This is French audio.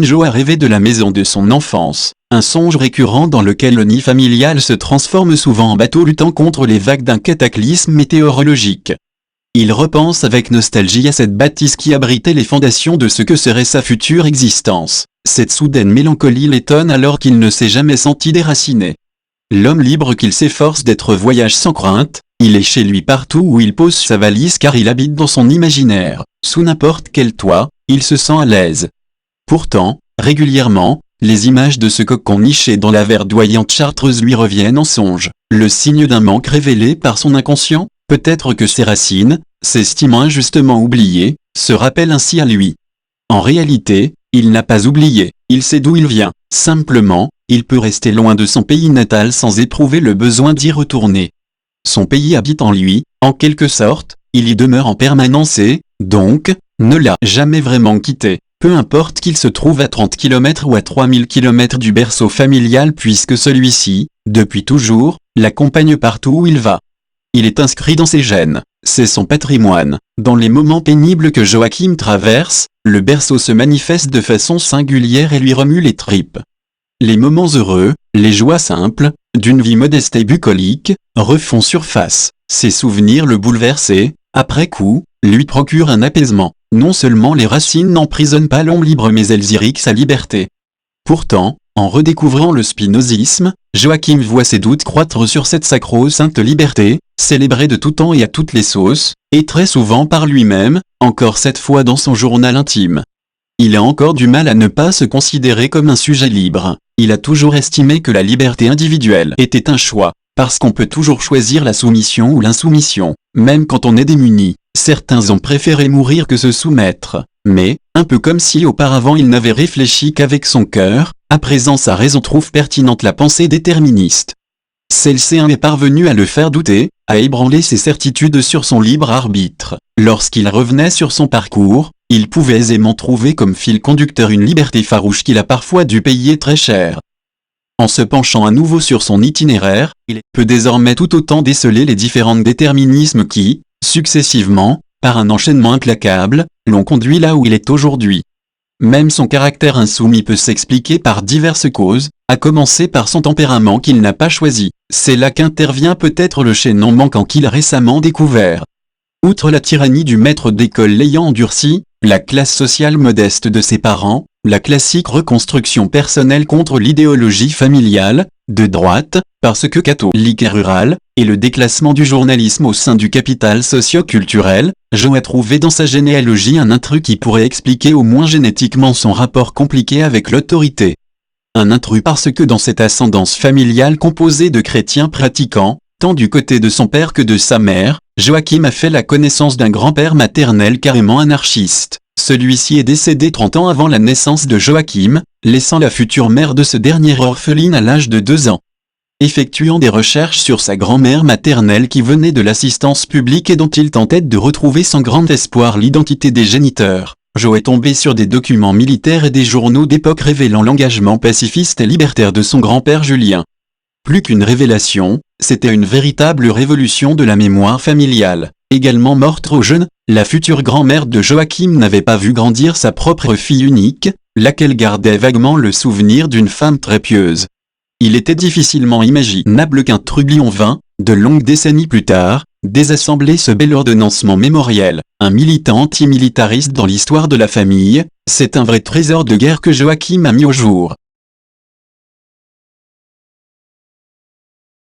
Jo a rêvé de la maison de son enfance, un songe récurrent dans lequel le nid familial se transforme souvent en bateau luttant contre les vagues d'un cataclysme météorologique. Il repense avec nostalgie à cette bâtisse qui abritait les fondations de ce que serait sa future existence. Cette soudaine mélancolie l'étonne alors qu'il ne s'est jamais senti déraciné. L'homme libre qu'il s'efforce d'être voyage sans crainte, il est chez lui partout où il pose sa valise car il habite dans son imaginaire. Sous n'importe quel toit, il se sent à l'aise. Pourtant, régulièrement, les images de ce cocon niché dans la verdoyante chartreuse lui reviennent en songe. Le signe d'un manque révélé par son inconscient, peut-être que ses racines, s'estimant injustement oubliées, se rappellent ainsi à lui. En réalité, il n'a pas oublié, il sait d'où il vient. Simplement, il peut rester loin de son pays natal sans éprouver le besoin d'y retourner. Son pays habite en lui, en quelque sorte, il y demeure en permanence et, donc, ne l'a jamais vraiment quitté. Peu importe qu'il se trouve à 30 km ou à 3000 km du berceau familial puisque celui-ci, depuis toujours, l'accompagne partout où il va. Il est inscrit dans ses gènes, c'est son patrimoine. Dans les moments pénibles que Joachim traverse, le berceau se manifeste de façon singulière et lui remue les tripes. Les moments heureux, les joies simples, d'une vie modeste et bucolique, refont surface. Ses souvenirs le bouleversent, après coup, lui procurent un apaisement. Non seulement les racines n'emprisonnent pas l'homme libre mais elles irriguent sa liberté. Pourtant, en redécouvrant le spinozisme, Joachim voit ses doutes croître sur cette sacro-sainte liberté, célébrée de tout temps et à toutes les sauces, et très souvent par lui-même, encore cette fois dans son journal intime. Il a encore du mal à ne pas se considérer comme un sujet libre. Il a toujours estimé que la liberté individuelle était un choix, parce qu'on peut toujours choisir la soumission ou l'insoumission, même quand on est démuni. Certains ont préféré mourir que se soumettre, mais, un peu comme si auparavant il n'avait réfléchi qu'avec son cœur, à présent sa raison trouve pertinente la pensée déterministe. Celle-ci est parvenue à le faire douter, à ébranler ses certitudes sur son libre arbitre. Lorsqu'il revenait sur son parcours, il pouvait aisément trouver comme fil conducteur une liberté farouche qu'il a parfois dû payer très cher. En se penchant à nouveau sur son itinéraire, il peut désormais tout autant déceler les différents déterminismes qui, successivement, par un enchaînement implacable, l'ont conduit là où il est aujourd'hui. Même son caractère insoumis peut s'expliquer par diverses causes, à commencer par son tempérament qu'il n'a pas choisi. C'est là qu'intervient peut-être le chaînon manquant qu'il a récemment découvert. Outre la tyrannie du maître d'école l'ayant endurci, la classe sociale modeste de ses parents, la classique reconstruction personnelle contre l'idéologie familiale, de droite, parce que catholique et rural, et le déclassement du journalisme au sein du capital socio-culturel, Jo a trouvé dans sa généalogie un intrus qui pourrait expliquer au moins génétiquement son rapport compliqué avec l'autorité. Un intrus parce que dans cette ascendance familiale composée de chrétiens pratiquants, tant du côté de son père que de sa mère, Joachim a fait la connaissance d'un grand-père maternel carrément anarchiste. Celui-ci est décédé 30 ans avant la naissance de Joachim, laissant la future mère de ce dernier orpheline à l'âge de 2 ans. Effectuant des recherches sur sa grand-mère maternelle qui venait de l'assistance publique et dont il tentait de retrouver sans grand espoir l'identité des géniteurs, Jo est tombé sur des documents militaires et des journaux d'époque révélant l'engagement pacifiste et libertaire de son grand-père Julien. Plus qu'une révélation, c'était une véritable révolution de la mémoire familiale. Également morte trop jeune, la future grand-mère de Joachim n'avait pas vu grandir sa propre fille unique, laquelle gardait vaguement le souvenir d'une femme très pieuse. Il était difficilement imaginable qu'un trublion vint, de longues décennies plus tard, désassembler ce bel ordonnancement mémoriel. Un militant antimilitariste dans l'histoire de la famille, c'est un vrai trésor de guerre que Joachim a mis au jour.